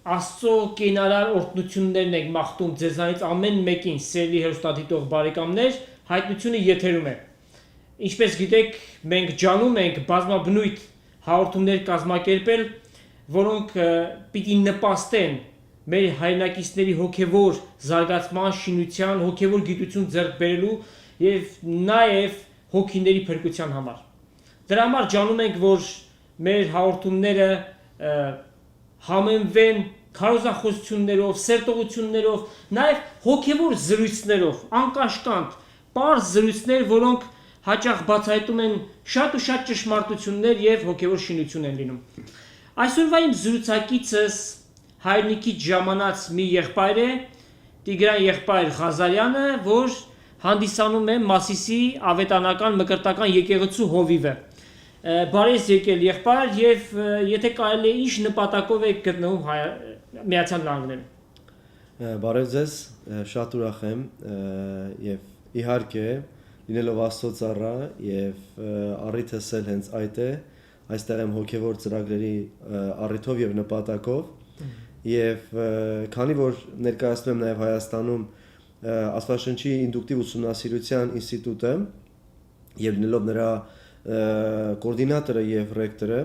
Աստծո կենարար օրհնություններն եք մաղթում ձեզանից ամեն մեկին, սիրելի հեռուստադիտող բարեկամներ, հայտնությունը եթերում է։ Ինչպես գիտեք, մենք ջանում ենք բազմաբնույթ հաղորդումներ կազմակերպել, որոնք պիտի նպաստեն մեր հայրենակիցների հոգևոր զարգացման, շինության, հոգևոր գիտություն ձեռք բերելու եւ նաեւ հոգիների փրկության համար։ Դրա համար ջանում ենք, որ մեր հաղորդումները համենվեն քարոզախոսություններով, սերտողություններով, նաև հոգևոր զրույցներով, անկաշկանդ, պարզ զրույցներ, որոնք հաճախ բացահայտում են շատ ու շատ ճշմարտություններ եւ հոգևոր շինություն են լինում։ Այսօրվա իմ զրուցակիցս հայրենիքից ժամանած մի եղբայր է, Տիգրան եղբայր Ղազարյանը, որ հանդիսանում է Մասիսի ավետանական մկրտական եկեղեցու հովիվը։ Բարես եկել եղբայր եւ եթե կարելի է ինչ նպատակով եք գտնվում Միացյալ Նահանգներում։ Բարև ձեզ, շատ ուրախ եմ եւ իհարկե լինելով Աստծո ծառա եւ առիթս էլ հենց այդ է, այստեղ եմ հոգեվոր ծրագրերի առիթով եւ նպատակով եւ քանի որ ներկայացնում եմ նաեւ Հայաստանում Աստվածաշնչի ինդուկտիվ ուսումնասիրության ինստիտուտը եւ լինելով նրա կոորդինատորը եւ ռեկտորը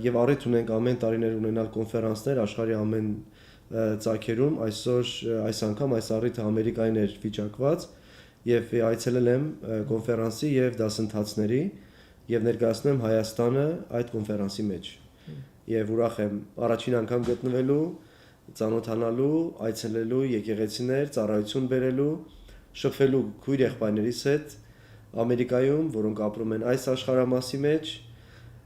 եւ առիթ ունենք ամեն տարիներ ունենալ կոնֆերանսներ աշխարհի ամեն ծագերում այսօր այս անգամ այս առիթը Ամերիկային էր վիճակված եւ այցելել եմ կոնֆերանսի եւ դասընթացների եւ ներկայացնում եմ Հայաստանը այդ կոնֆերանսի մեջ եւ ուրախ եմ առաջին անգամ գտնվելու ծանոթանալու այցելելու եկեղեցիներ ծառայություն բերելու շփվելու քույր եղբայրներիս հետ Ամերիկայում, որոնք ապրում են այս աշխարհամասի մեջ,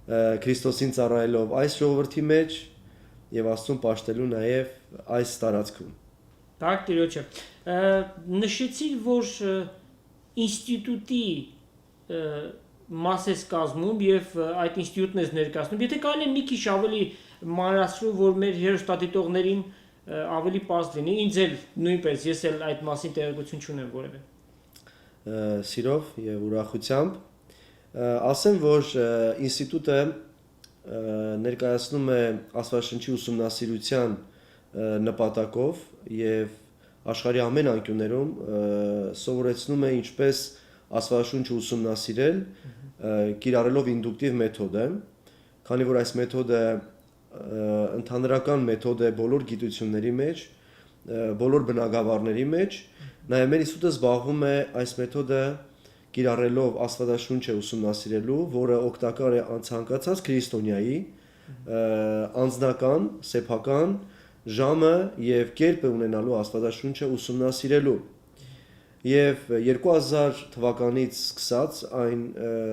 Քրիստոսին ծառայելով այս ժողովրդի մեջ եւ Աստծուն պաշտելու նաեւ այս տարածքում։ Տակ Տիրոջը։ Նշեցիք, որ ինստիտուտի մաս ես կազմում եւ այդ ինստիտուտն ես ներկայացնում։ Եթե կարելի է մի քիչ ավելի մանրացրու, որ մեր հեռուստադիտողներին ավելի պարզ լինի, ինձ էլ նույնպես ես էլ այդ մասին տեղեկություն չունեմ որևէ։ Սիրով եւ ուրախությամբ ասեմ, որ ինստիտուտը ներկայացնում է Աստվածաշնչի ուսումնասիրության նպատակով եւ աշխարհի ամեն անկյուններում սովորեցնում է ինչպես Աստվածաշունչը ուսումնասիրել, կիրառելով ինդուկտիվ մեթոդը, քանի որ այս մեթոդը ընդհանրական մեթոդ է բոլոր գիտությունների մեջ, բոլոր բնագավառների մեջ, նաև մեր ինստիտուտը զբաղվում է այս մեթոդը կիրառելով Աստվածաշունչը ուսումնասիրելու, որը օգտակար է ցանկացած քրիստոնյայի անձնական, սեփական ժամը եւ կերպը ունենալու Աստվածաշունչը ուսումնասիրելու։ Եվ 2000 թվականից սկսած այն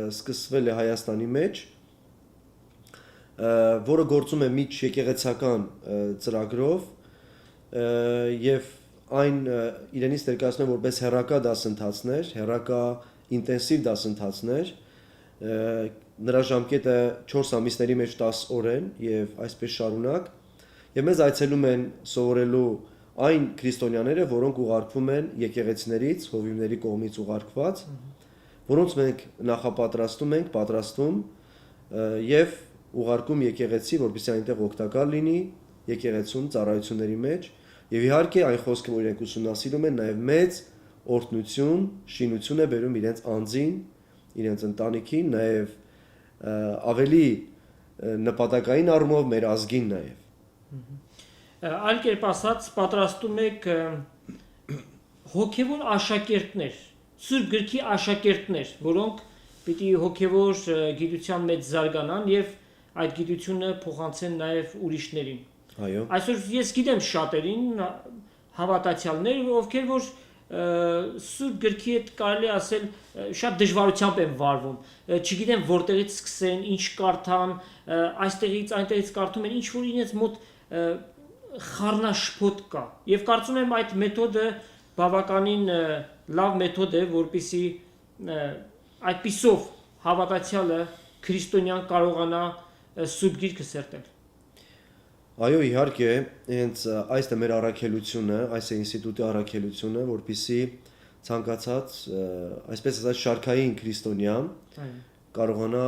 սկսվել է Հայաստանի մեջ, որը գործում է միջ եկեղեցական ծրագրով եւ այն իրենից ներկայացնում որպես հեռակա դասընթացներ, հեռակա ինտենսիվ դասընթացներ, նրա ժամկետը 4 ամիսների մեջ 10 օր են եւ այսպես շարունակ եւ մեզ այցելում են սովորելու այն քրիստոնյաները, որոնք ուղարկվում են եկեղեցիներից, հովիվների կողմից ուղարկված, որոնց մենք նախապատրաստում ենք, պատրաստում եւ ուղարկում եկեղեցի, որպեսզի այնտեղ օգտակար լինի եկեղեցում ծառայությունների մեջ եւ իհարկե այն խոսքը, որ իրենք ուսումնասիրում են, նաեւ մեծ օրհնություն, շինություն է բերում իրենց անձին, իրենց ընտանիքին, նաեւ ավելի նպատակային առումով մեր ազգին նաեւ։ Այլ կերպ ասած, պատրաստում եք հոգևոր աշակերտներ, Սուրբ Գրքի աշակերտներ, որոնք պիտի հոգևոր գիտության մեջ զարգանան եւ այդ գիտությունը փոխանցեն նաեւ ուրիշներին։ Այո։ Այսօր ես գիտեմ շատերին հավատացյալներ, ովքեր որ Սուրբ Գրքի հետ կարելի ասել շատ դժվարությամբ են վարվում, չգիտեն որտեղից սկսեն, ինչ կարդան, այստեղից այնտեղից կարդում են, ինչ որ իրենց մոտ խառնաշփոթ կա։ Եվ կարծում եմ այդ մեթոդը բավականին լավ մեթոդ է, որպեսզի այդպիսով հավատացյալը քրիստոնյան կարողանա Սուրբ Գիրքը սերտել։ Այո, իհարկե, հենց այս է մեր առաքելությունը, այս է ինստիտուտի առաքելությունը, որպեսզի ցանկացած, այսպես ասած, շարքային քրիստոնյան կարողանա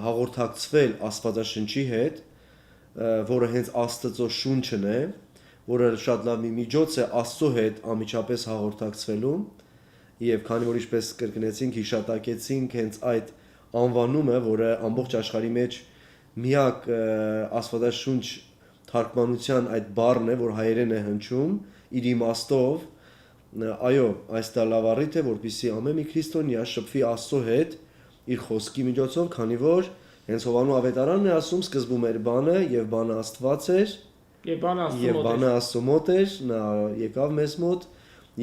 հաղորդակցվել Աստվածաշնչի հետ որը հենց Աստծո շունչն է, որը շատ լավ մի միջոց է Աստծո հետ անմիջապես հաղորդակցվելու, եւ քանի որ ինչպես կրկնեցինք, հիշատակեցինք հենց այդ անվանումը, որը ամբողջ աշխարհի մեջ միակ Աստվածաշունչ թարգմանության այդ բառն է, որ հայերեն է հնչում, իր իմաստով, այո, այս դա լավ առիթ է, որպեսզի ամեն մի քրիստոնյա շփվի Աստծո հետ իր խոսքի միջոցով, քանի որ հենց Հովանու ավետարանն է ասում, սկզբում էր բանը եւ բանը Աստված էր, եւ բանը բանը Աստծո մոտ էր, նա եկավ մեզ մոտ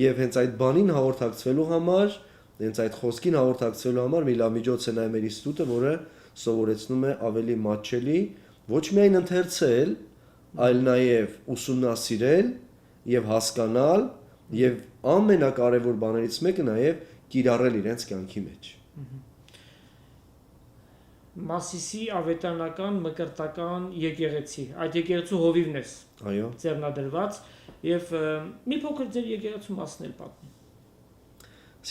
եւ հենց այդ բանին հաղորդակցվելու համար, հենց այդ խոսքին հաղորդակցվելու համար մի լավ միջոց է նաեւ մեր ինստիտուտը, որը սովորեցնում է ավելի մատչելի, ոչ միայն ընթերցել, այլ նաեւ ուսումնասիրել եւ հասկանալ եւ ամենակարևոր բաներից մեկը նաեւ կիրառել իրենց կյանքի մեջ։ Մասիսի ավետարանական մկրտական եկեղեցի, այդ եկեղեցու հովիվն է Այո։ ձեռնադրված եւ մի փոքր ձեր եկեղեցու մասն էլ պատմի։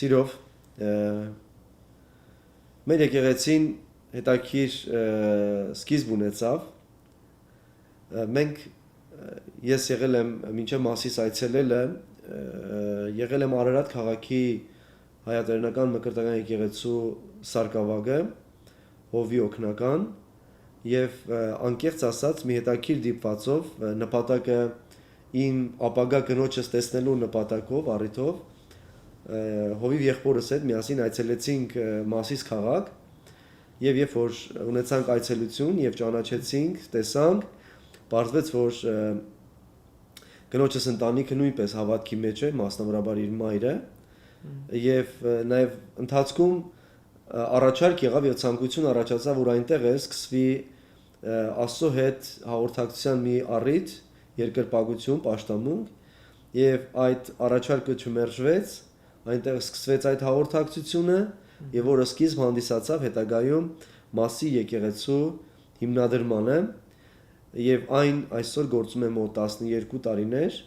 Սիրով, մեր եկեղեցին հետաքրքիր սկիզբ ունեցավ։ Մենք ես եղել եմ մինչև Մասիս այցելելը, եղել եմ Արարատ քաղաքի հայատերնական մկրտական եկեղեցու սարկավագը, հովի օգնական եւ անկեղծ ասած մի հետաքրքիր դիպվածով նպատակը իմ ապագա կնոջս տեսնելու նպատակով առիթով հովիվ եղբորս հետ միասին այցելեցինք Մասիս քաղաք եւ երբ որ ունեցանք այցելություն եւ ճանաչեցինք, տեսանք, բարձվեց որ կնոջս ընտանիքը նույնպես հավատքի մեջ է, մասնավորաբար իր մայրը եւ նաեւ ընթացքում առաջարկ եղավ եւ ցանկություն առաջացավ որ այնտեղ է սկսվի Աստծո հետ հաղորդակցության մի առիթ, երկրպագություն, պաշտամունք եւ այդ առաջարկը չմերժվեց, այնտեղ սկսվեց այդ հաղորդակցությունը եւ որը սկիզբ հանդիսացավ հետագայում Մասի եկեղեցու հիմնադրմանը եւ այն այսօր գործում է մոտ 12 տարիներ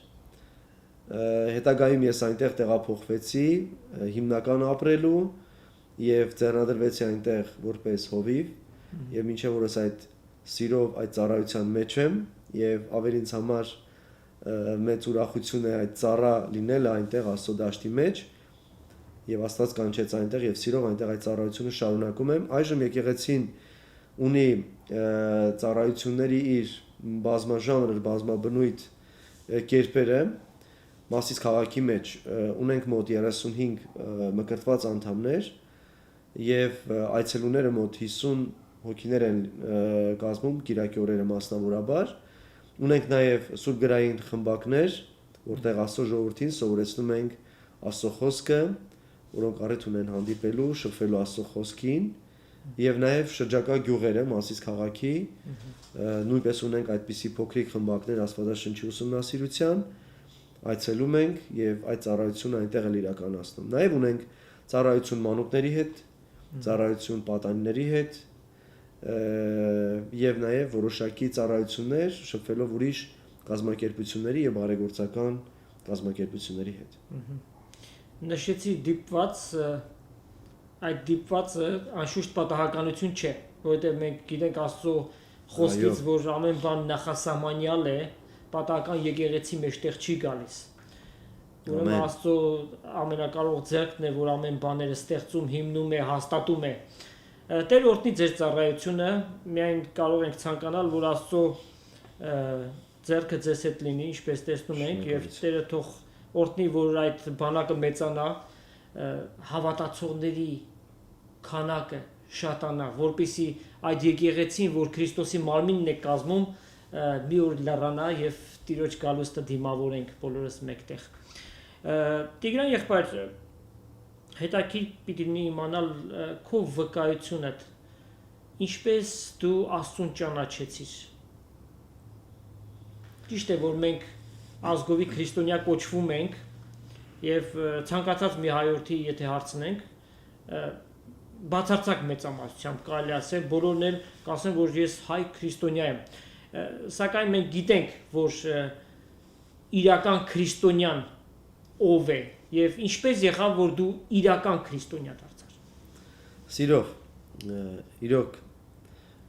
հետագայում ես այնտեղ տեղափոխվեցի հիմնական ապրելու եւ ձեռնադրվեցի այնտեղ որպես հովիվ եւ մինչեւ որս այդ սիրով այդ ծառայության մեջ եմ եւ ավելի ինձ համար մեծ ուրախություն է այդ ծառա լինելը այնտեղ Աստծո դաշտի մեջ եւ Աստված կանչեց այնտեղ եւ սիրով այնտեղ այդ ծառայությունը շարունակում եմ այժմ եկեղեցին ունի ծառայությունների իր բազմաժանր բազմաբնույթ կերպերը Մասիս քաղաքի մեջ ունենք մոտ 35 մկրտված անդամներ եւ այցելուները մոտ 50 հոգիներ են կազմում Կիրակի օրերը մասնավորաբար ունենք նաեւ սուրբգրային խմբակներ որտեղ Աստծո ժողովրդին սովորեցնում ենք Աստծո խոսքը որոնք առիթ ունեն հանդիպելու շփվելու Աստծո խոսքին եւ նաեւ շրջակա գյուղերը Մասիս քաղաքի նույնպես ունենք այդպիսի փոքրիկ խմբակներ Աստվածաշնչի ուսումնասիրության այցելում ենք եւ այդ ծառայությունը այնտեղ էլ իրականացնում նաեւ ունենք ծառայություն մանուկների հետ ծառայություն պատանիների հետ եւ նաեւ որոշակի ծառայություններ շփվելով ուրիշ կազմակերպությունների եւ բարեգործական կազմակերպությունների հետ։ Նշեցի դիպված այդ դիպվածը անշուշտ պատահականություն չէ, որովհետեւ մենք գիտենք Աստծո խոսքից, որ ամեն բան նախասահմանյալ է, պատահական եկեղեցի մեջտեղ չի գալիս։ Ուրեմն Աստծո ամենակարող ձեռքն է, որ ամեն բաները ստեղծում, հիմնում է, հաստատում է։ Տեր օրհնի ձեր ծառայությունը, միայն կարող ենք ցանկանալ, որ Աստծո ձեռքը ձեզ հետ լինի, ինչպես տեսնում ենք, եւ Տերը թող օրհնի, որ այդ բանակը մեծանա, հավատացողների քանակը շատանա, որպեսզի այդ եկեղեցին, որ Քրիստոսի մարմինն է կազմում, մի օր լեռանա եւ Տիրոջ գալուստը դիմավորենք բոլորս մեկտեղ։ Տիգրան եղբայր, հետաքրքիր պիտի իմանալ քո վկայությունդ, ինչպես դու Աստծուն ճանաչեցիր։ Ճիշտ է, որ մենք ազգովի քրիստոնյա կոչվում ենք եւ ցանկացած մի հայորդի, եթե հարցնենք, բացարձակ մեծամասնությամբ կարելի ասել, բոլորն էլ կասեն, որ ես հայ քրիստոնյա եմ։ Սակայն մենք գիտենք, որ իրական քրիստոնյան ով է եւ ինչպես եղավ, որ դու իրական քրիստոնյա դարձար։ Սիրով, իրոք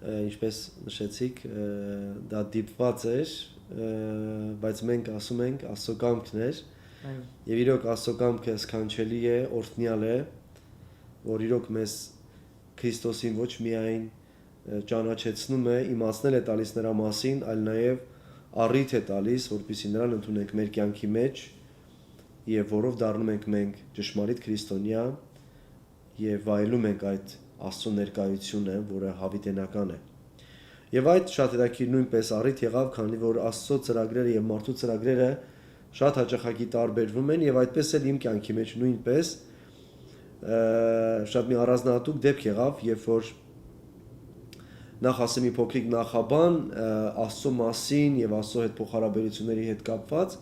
ինչպես նշեցիք, դա դիպված էր, բայց մենք ասում ենք Աստծո կամքն էր։ Եվ իրոք Աստծո կամքը սքանչելի է, օրհնյալ է, որ իրոք մեզ Քրիստոսին ոչ միայն ճանաչեցնում է, իմացնել է տալիս նրա մասին, այլ նաև առիթ է տալիս, որպեսզի նրան ընդունենք մեր կյանքի մեջ եւ որով դառնում ենք մենք ճշմարիտ քրիստոնյա եւ վայելում ենք այդ Աստծո ներկայությունը, որը հավիտենական է։ Եվ այդ շատ հետաքրքիր նույնպես առիթ եղավ, քանի որ Աստծո ծրագրերը եւ մարդու ծրագրերը շատ հաճախակի տարբերվում են եւ այդպես էլ իմ կյանքի մեջ նույնպես շատ մի առանձնահատուկ դեպք եղավ, երբ որ նախ ասեմ մի փոքրիկ նախաբան Աստծո մասին եւ Աստծո հետ փոխհարաբերությունների հետ կապված,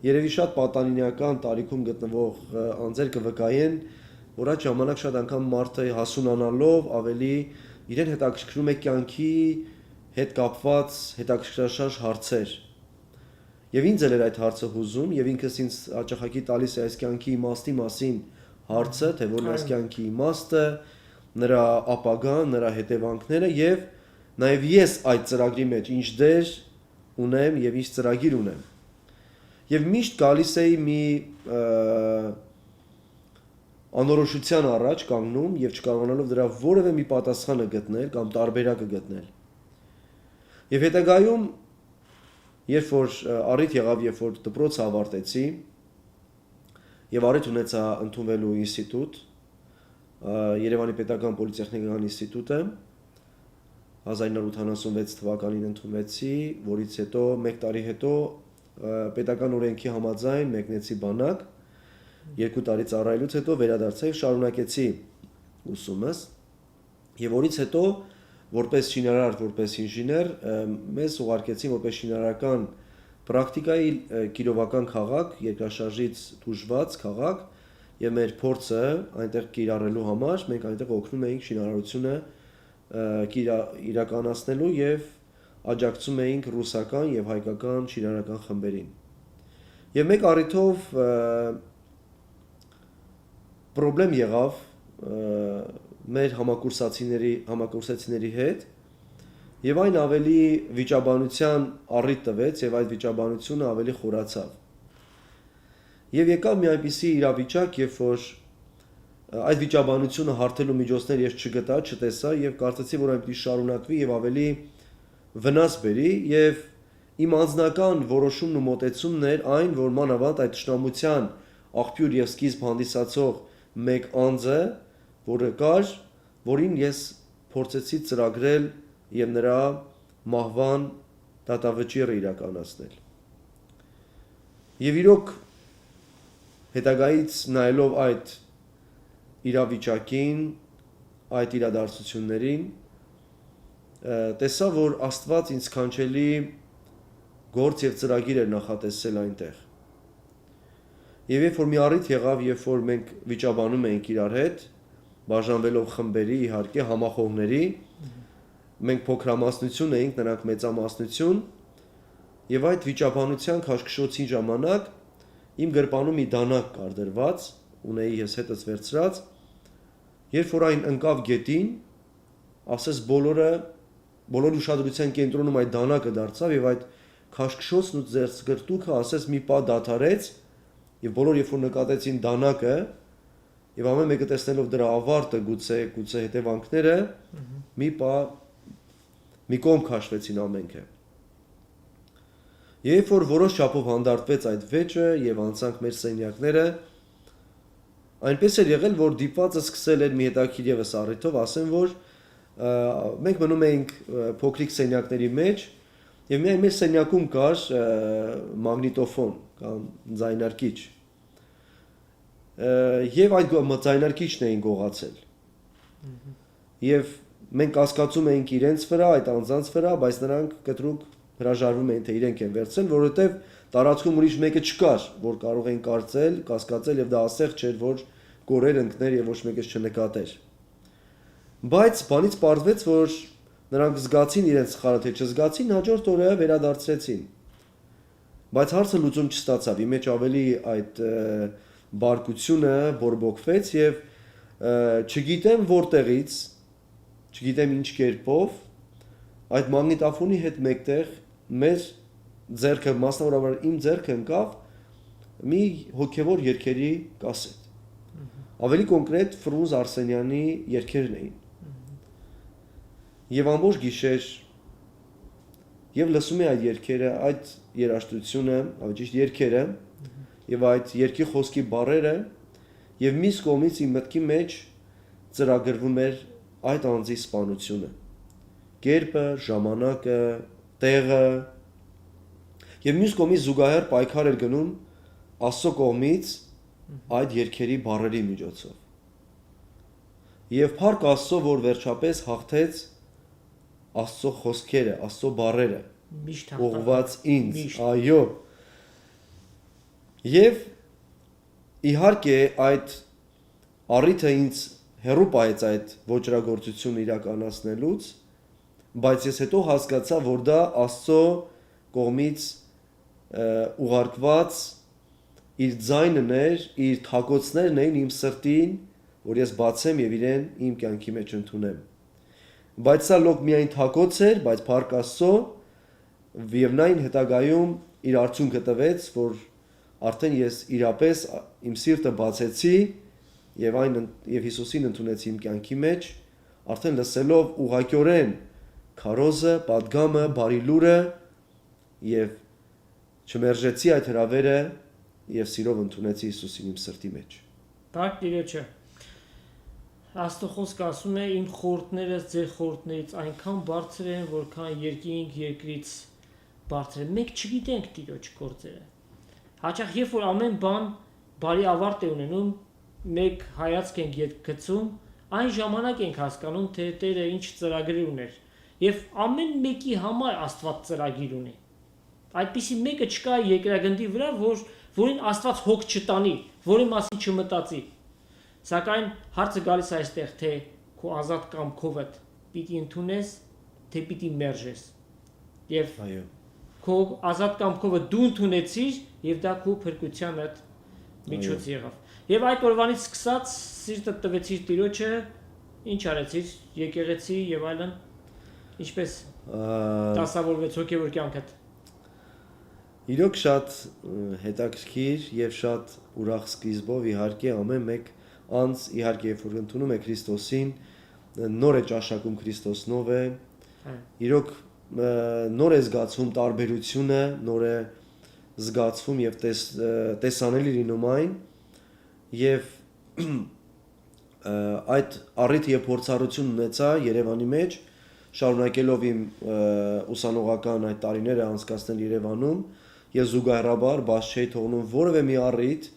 երևի շատ պատանինական տարիքում գտնվող անձեր կվկայեն, որ այդ ժամանակ շատ անգամ մարդը հասունանալով ավելի իրեն հետաքրքրում է կյանքի հետ կապված հետաքրքրաշարժ հարցեր։ Եվ ինձ էլ էր այդ հարցը հուզում, եւ ինքս ինձ հաճախակի տալիս է այս կյանքի իմաստի մասին հարցը, թե որն է այս կյանքի իմաստը, նրա ապագան, նրա հետևանքները եւ նաեւ ես այդ ծրագրի մեջ ինչ դեր ունեմ եւ ինչ ծրագիր ունեմ։ Եվ միշտ գալիս էի մի անորոշության առաջ կանգնում եւ չկարողանալով դրա որևէ մի պատասխանը գտնել կամ տարբերակը գտնել։ Եվ հետագայում երբ որ առիթ եղավ, երբ որ դպրոցը ավարտեցի եւ առիթ ունեցա ընդունվելու ինստիտուտ, Երևանի պետական պոլիտեխնիկական ինստիտուտը 1986 թվականին ընդունվեցի, որից հետո 1 տարի հետո պետական օրենքի համաձայն մեկնեցի բանակ, 2 տարի ծառայելուց հետո վերադարձա եւ շարունակեցի ուսումս եւ որից հետո որպես շինարար, որպես ինժեներ մեզ ուղարկեցին որպես շինարարական պրակտիկայի Կիրովական քաղաք, երկրաշարժից դժված քաղաք եւ մեր փորձը այնտեղ կիրառելու համար մենք այնտեղ օգնում էինք շինարարությունը իրականացնելու եւ աջակցում էինք ռուսական եւ հայկական շինարարական խմբերին։ Եվ մեկ առիթով պրոբլեմ եղավ մեր համակուրսացիների հետ եւ այն ավելի վիճաբանության առիթ տվեց եւ այդ վիճաբանությունը ավելի խորացավ։ Եվ եկավ մի այնպիսի իրավիճակ, երբ որ այդ վիճաբանությունը հարթելու միջոցներ ես չգտա, չտեսա եւ կարծեցի, որ այնպես շարունակվի եւ ավելի վնաս բերի եւ իմ անձնական որոշումն ու մոտեցումն էր այն, որ մանավանդ այդ ճշնամության աղբյուր եւ սկիզբ հանդիսացող մեկ անձը, որը կար, որին ես փորձեցի ծրագրել եւ նրա մահվան դատավճիռը իրականացնել։ Եվ իրոք հետագայից նայելով այդ իրավիճակին, այդ իրադարձություններին, տեսա, որ Աստված ինձ կանչելի գործ եւ ծրագիր էր նախատեսել այնտեղ։ Եվ երբ որ մի առիթ եղավ, երբ որ մենք վիճաբանում էինք իրար հետ, բաժանվելով խմբերի, իհարկե համախոհների, մենք փոքրամասնություն էինք, նրանք մեծամասնություն, եւ այդ վիճաբանության քաշքշոցի ժամանակ իմ գրպանում մի դանակ կար դրված, ունեի ես հետս վերցրած, երբ որ այն ընկավ գետին, ասես բոլոր ուշադրության կենտրոնում այդ դանակը դարձավ եւ այդ քաշքշոցն ու ձեռսգրտուքը ասես մի պա դադարեց եւ բոլոր երբ որ նկատեցին դանակը եւ ամեն մեկը տեսնելով դրա ավարտը գուցե հետևանքները մի կողմ քաշվեցին ամենքը։ Երբ որ որոշ չափով հանդարտվեց այդ վեճը եւ անցանք մեր սենյակները, այնպես էր եղել, որ դիպվածը սկսել էր մի հետաքրքիր եւս առիթով, ասեմ, որ մենք մնում էինք փոքրիկ սենյակների մեջ եւ միայն մեր սենյակում կար մագնիտոֆոն կամ ձայնարկիչ։ Եվ այդ ձայնարկիչն էին գողացել։ Եվ մենք կասկածում էինք իրենց վրա, այդ անձանց վրա, բայց նրանք կտրուկ հրաժարվում էին, թե իրենք են վերցրել, որովհետեւ տարածքում ուրիշ մեկը չկար, որ կարող էին կարծել, կասկածել եւ դա ասեղ չէր, որ կորեր ընկներ եւ ոչ մեկը չնկատեր։ Բայց բանից պարզվեց, որ նրանք զգացին իրենց սխալը, թե չզգացին, հաջորդ օրը վերադարձրեցին։ Բայց հարցը լուծում չստացավ, ի մեջ ավելի այդ բարկությունը բորբոքվեց, եւ չգիտեմ որտեղից, չգիտեմ ինչ կերպով, այդ մագնիտոֆոնի հետ մեկտեղ մեր ձեռքը մասնավորապես իմ ձեռքը ընկավ մի հոգևոր երգերի կասետ։ Ավելի կոնկրետ Ֆրունզ Արսենյանի երգերն էին։ Եվ ամբողջ գիշեր եւ լսում էի այդ երգերը, այդ երաժշտությունը, ավելի ճիշտ երգերը, եւ այդ երգի խոսքի բառերը, եւ մյուս կողմից իմ մտքի մեջ ծրագրվում էր այդ անձի սպանությունը։ Կերպը, ժամանակը, տեղը եւ մյուս կողմից զուգահեռ պայքար էր գնում Աստծո կողմից այդ երգերի բառերի միջոցով։ Եվ փառք Աստծո, որ վերջապես հաղթեց Աստծո խոսքերը, Աստծո բառերը, Միշտ ուղղված ինձ, Միշտ։ այո։ Եվ իհարկե այդ առիթը ինձ հեռու պահեց այդ ոճրագործությունը իրականացնելուց, բայց ես հետո հասկացա, որ դա Աստծո կողմից ուղարկված իր ձայնն էր, իր թակոցներն էին իմ սրտին, որ ես բացեմ եւ իրեն իմ կյանքի մեջ ընդունեմ։ Բայց սա լոկ միայն թակոց էր, բայց փառք Աստծո, եւ նայն հետագայում իր արդյունքը տվեց, որ արդեն ես իրապես իմ սիրտը բացեցի եւ Հիսուսին ընդունեցի իմ կյանքի մեջ, արդեն լսելով ուղղակիորեն քարոզը, պատգամը, բարի լուրը եւ չմերժեցի այդ հրավերը եւ սիրով ընդունեցի Հիսուսին իմ սրտի մեջ։ Տակ Տիրոջը Աստծո խոսքը ասում է իմ խորհուրդները ձեր խորհուրդներից այնքան բարձր են, որքան երկինք երկրից բարձր են։ Մենք չգիտենք Տիրոջ գործերը։ Հաճախ երբ որ ամեն բան բարի ավարտ է ունենում, մեկ հայացք ենք ետ գցում, այն ժամանակ ենք հասկանում, թե Տերը ինչ ծրագրեր ուներ։ Եվ ամեն մեկի համար Աստված ծրագիր ունի։ Այդպիսի մեկը չկա երկրագնդի վրա, որին Աստված հոգ չտանի, որի մասին չմտածի։ Սակայն հարցը գալիս է այստեղ, թե քո ազատ կամքովդ պիտի ընդունես, թե պիտի մերժես։ Եվ Այո։ քո ազատ կամքովը դու ընդունեցիր, եւ դա քո փրկության այդ միջոց եղավ։ Եվ այդ օրվանից սկսած սիրտը տվեցիր Տիրոջը, ինչ արեցիր, եկեղեցի եւ այլն, ինչպես դասավորվեց հոգեվոր կյանքդ։ Իրոք շատ հետաքրքիր եւ շատ ուրախ սկիզբով իհարկե ամեն մեկ անց իհարկե երբ որ ընդունում է Քրիստոսին, նոր է ճաշակում Քրիստոսնով է։ Իրոք նոր է զգացվում տարբերությունը, նոր է զգացվում եւ տեսանելի լինում այն եւ այդ առիթ եւ փորձառություն ունեցա Երևանի մեջ, շարունակելով իմ ուսանողական այդ տարիները անցկացնել Երևանում եւ զուգահեռաբար բաց չէի թողնում որևէ մի առիթ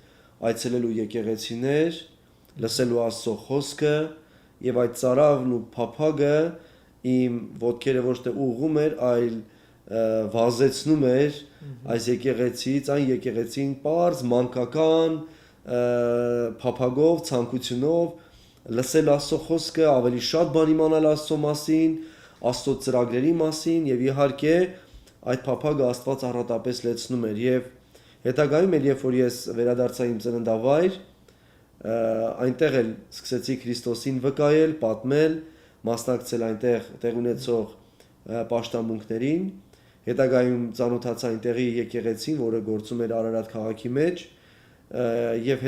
այցելելու եկեղեցիներ, լսելու Աստծո խոսքը եւ այդ ծարավն ու փափագը իմ ոտքերը ոչ թե ուղղում էր, այլ վազեցնում էր այս եկեղեցից, այն եկեղեցին པարզ մանկական փափագով, ցանկությունով լսել Աստծո խոսքը, ավելի շատ բան իմանալ Աստծո մասին, Աստծո ծրագրերի մասին եւ իհարկե այդ փափագը Աստված առատապես լեցնում էր եւ հետագայում էլ երբ որ ես վերադարձա իմ ծննդավայր, այնտեղ էլ սկսեցի Քրիստոսին վկայել, պատմել, մասնակցել այնտեղ տեղ ունեցող պաշտամունքներին, հետագայում ծանոթացա այնտեղի եկեղեցին, որը գործում էր Արարատ քաղաքի մեջ, եւ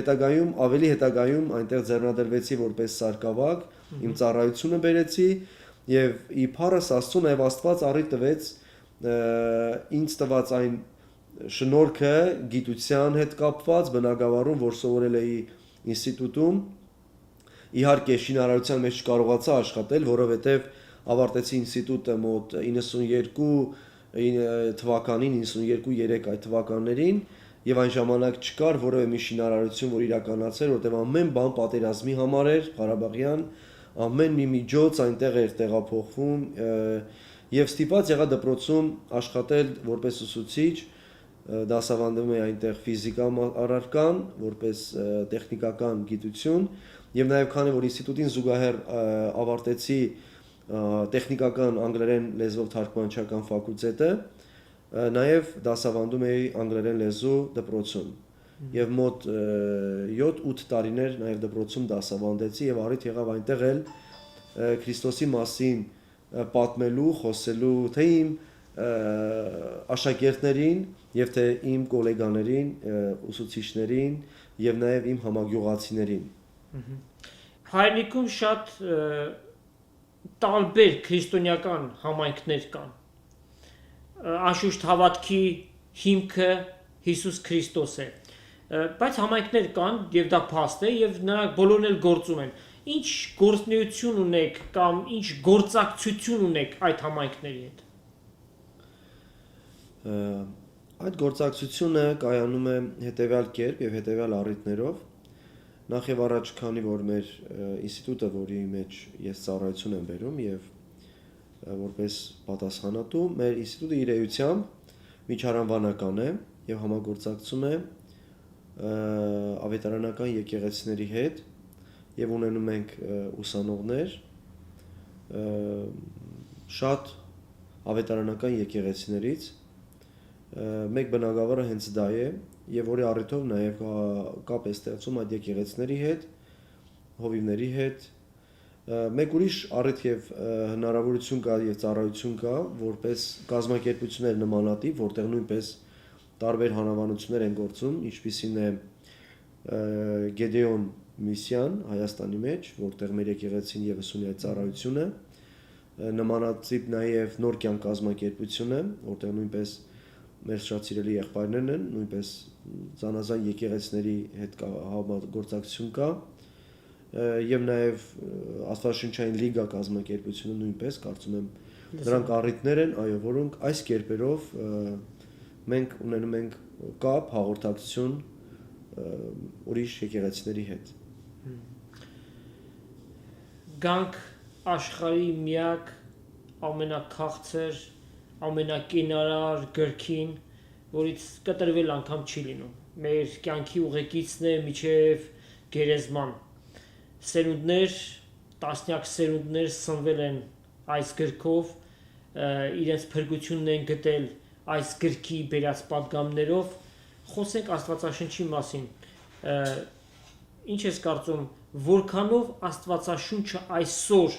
ավելի հետագայում այնտեղ ձեռնադրվեցի որպես սարկավակ, իմ ծառայությունը բերեցի եւ իբարս Աստծո նաեւ Աստված առիթ տվեց ինձ տված այն շնորհքը գիտության հետ կապված բնակավարում, որ սովորել էի ինստիտուտում, իհարկե շինարարության մեջ չկարողացա աշխատել, որովհետև ավարտեցի ինստիտուտը մոտ 92 թվականին, 92-3 այդ թվականներին եւ այն ժամանակ չկար որևէ մի շինարարություն, որ իրականացեր, որտեղ ամեն բան պատերազմի համար էր, Ղարաբաղյան, ամեն մի միջոց այնտեղ էր տեղափոխվում եւ ստիպված եղա դպրոցում աշխատել որպես ուսուցիչ, դասավանդում էի այնտեղ ֆիզիկա առարկան, որպես տեխնիկական գիտություն եւ նաեւ քանի որ ինստիտուտին զուգահեռ ավարտեցի տեխնիկական անգլերեն լեզվով թարգմանչական ֆակուլտետը, նաեւ դասավանդում էի անգլերեն լեզու դպրոցում եւ մոտ 7-8 տարիներ նաեւ դպրոցում դասավանդեցի եւ առիթ եղավ այնտեղ էլ Քրիստոսի մասին պատմելու, խոսելու թե իմ աշակերտներին եւ թե իմ գոլեգաներին, ուսուցիչներին եւ նաեւ իմ համագյուղացիներին։ Հայրենիքում շատ տարբեր քրիստոնեական համայնքներ կան։ Անշուշտ հավատքի հիմքը Հիսուս Քրիստոս է։ Բայց համայնքներ կան եւ դա փաստ է եւ նրանք բոլորն էլ գործում են։ Ինչ գործունեություն ունեք կամ ինչ գործակցություն ունեք այդ համայնքների հետ։ Այդ գործակցությունը կայանում է հետևյալ կերպ եւ հետևյալ առիթներով։ Նախ եւ առաջ, քանի որ մեր ինստիտուտը, որի մեջ ես ծառայություն եմ բերում եւ որպես պատասխանատու, մեր ինստիտուտը իր էությամբ միջարանվանական է եւ համագործակցում է ավետարանական եկեղեցիների հետ եւ ունենում ենք ուսանողներ շատ ավետարանական եկեղեցիներից մեկ բնակավարը հենց դա է եւ որի առիթով նաեւ կապ է ստեղծում այդ եկեղեցիների հետ, հովիվների հետ։ Մեկ ուրիշ առիթ եւ հնարավորություն կա եւ ծառայություն կա, որպես կազմակերպություններ նմանատիպ, որտեղ նույնպես տարբեր հանրավանություններ են գործում, ինչպիսին է Գեդեոն միսիան Հայաստանի մեջ, որտեղ մեր եկեղեցին եւս ունի այդ ծառայությունը, նմանատիպ նաեւ նոր կյանք կազմակերպությունը, որտեղ նույնպես մեր շատ սիրելի եղբայրներն են, նույնպես զանազան եկեղեցիների հետ համագործակցություն կա եւ նաեւ Աստվածաշնչային լիգա կազմակերպությունը նույնպես կարծում եմ դրանք առիթներ են, այո, որոնք այս կերպերով մենք ունենում ենք կապ, հաղորդակցություն ուրիշ եկեղեցիների հետ։ Գանք աշխարհի միակ ամենաքաղցր, ամենակենարար գրքին, որից կտրվել անգամ չի լինում։ Մեր կյանքի ուղեկիցն է միջև գերեզման։ Սերունդներ, տասնյակ սերունդներ սնվել են այս գրքով, իրենց փրկությունն են գտել այս գրքի բերած պատգամներով։ Խոսենք Աստվածաշնչի մասին։ Ինչ ես կարծում, որքանով Աստվածաշունչը այսօր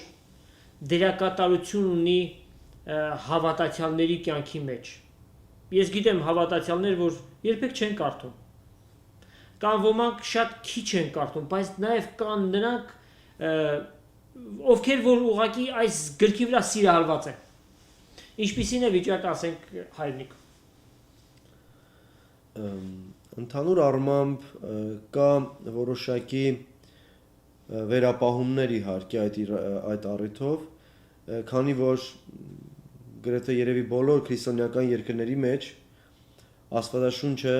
դերակատարություն ունի հավատացյալների կյանքի մեջ։ Ես գիտեմ հավատացյալներ, որ երբեք չեն կարդում։ Կան ոմանք շատ քիչ են կարդում, բայց նաև կան նրանք, ովքեր որ ուղղակի այս գրքի վրա սիրահարված են։ Ինչպիսին է վիճակը, ասենք, հայրենիքում։ Ընդհանուր առմամբ կա որոշակի վերապահումներ իհարկե այդ առիթով, քանի որ գրեթե երևի բոլոր քրիստոնեական երկրների մեջ Աստվածաշունչը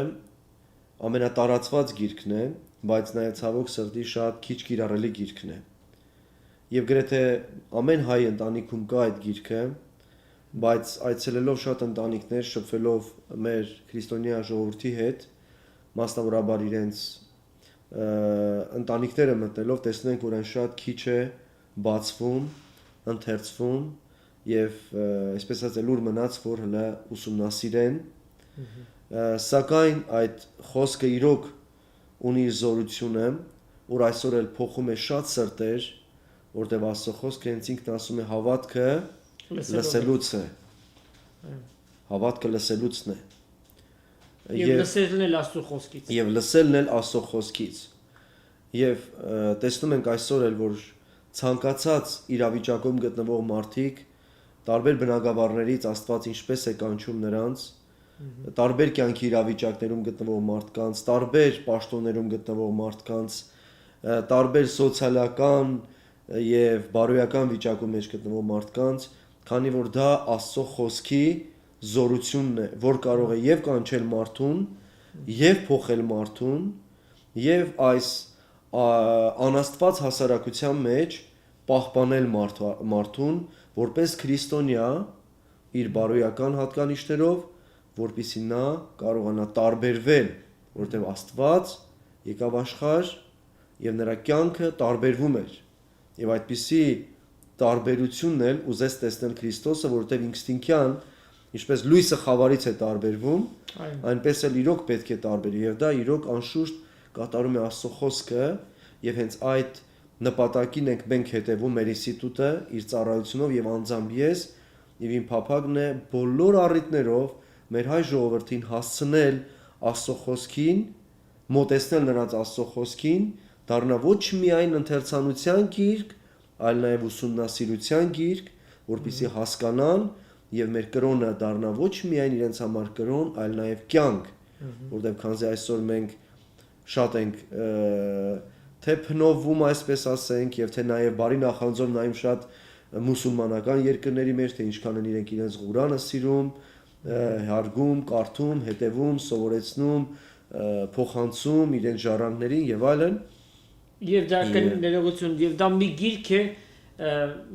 ամենատարածված գիրքն է, բայց նաև ցավոք սրտի շատ քիչ կիրառելի գիրքն է։ Եվ գրեթե ամեն հայ ընտանիքում կա այդ գիրքը, բայց այցելելով շատ ընտանիքներ, շփվելով մեր քրիստոնյա ժողովրդի հետ, մասնավորաբար իրենց ընտանիքները մտնելով, տեսնենք, որ այն շատ քիչ է բացվում, ընթերցվում եւ այսպես ասած լուր մնաց, որ հլը ուսումնասիրեն, սակայն այդ խոսքը իրոք ունի իր զորությունը, որ այսօր էլ փոխում է շատ սրտեր, որտեղ Աստծո խոսքը հենց ինքն ասում է հավատքը լսելուց է։ Հավատքը լսելուցն է։ Եվ լսելն էլ Աստծո խոսքից։ Եվ լսելն էլ Աստծո խոսքից։ Եվ տեսնում ենք այսօր էլ, որ ցանկացած իրավիճակում գտնվող մարդիկ տարբեր բնակավարներից Աստված ինչպես է կանչում նրանց, տարբեր կյանքի իրավիճակներում գտնվող մարդկանց, տարբեր պաշտոններում գտնվող մարդկանց, տարբեր սոցիալական եւ բարոյական վիճակում մեջ գտնվող մարդկանց, քանի որ դա Աստծո խոսքի զորությունն է, որ կարող է եւ կանչել մարդուն, եւ փոխել մարդուն, եւ այս անաստված հասարակության մեջ պահպանել մարդուն, որպես քրիստոնյա իր բարոյական հատկանիշներով, որպեսզի նա կարողանա տարբերվել, որտեղ Աստված եկավ աշխարհ եւ նրա կյանքը տարբերվում էր։ Եվ այդպիսի տարբերությունն էլ ուզեց տեսնել Քրիստոսը, որտեղ ինստինկտյան, ինչպես լույսը խավարից է տարբերվում, այնպես էլ իրոք պետք է տարբերի, եւ դա իրոք անշուշտ կատարում է Աստծո խոսքը, եւ հենց այդ նպատակին ենք մենք հետևում մեր ինստիտուտը իր ծառայությունով եւ անձամբ ես եւ իմ փափագն է բոլոր առիթներով մեր հայ ժողովրդին հասցնել Աստծո խոսքին, մոտեցնել նրանց Աստծո խոսքին, դառնա ոչ միայն ընթերցանության գիրք, այլ նաեւ ուսումնասիրության գիրք, որպեսզի հասկանան եւ մեր կրոնը դառնա ոչ միայն իրենց համար կրոն, այլ նաեւ կյանք, որտեղ քանզի այսօր մենք շատ ենք թե փնովում, այսպես ասենք, եւ թե նաեւ բարի նախանձով նայում շատ մուսուլմանական երկրների մեջ, թե ինչքան են իրենք իրենց Ղուրանը սիրում, հարգում, կարդում, հետևում, սովորեցնում, փոխանցում իրենց ժառանգներին եւ այլն։ Եվ դա ներողություն, եւ դա մի գիրք է,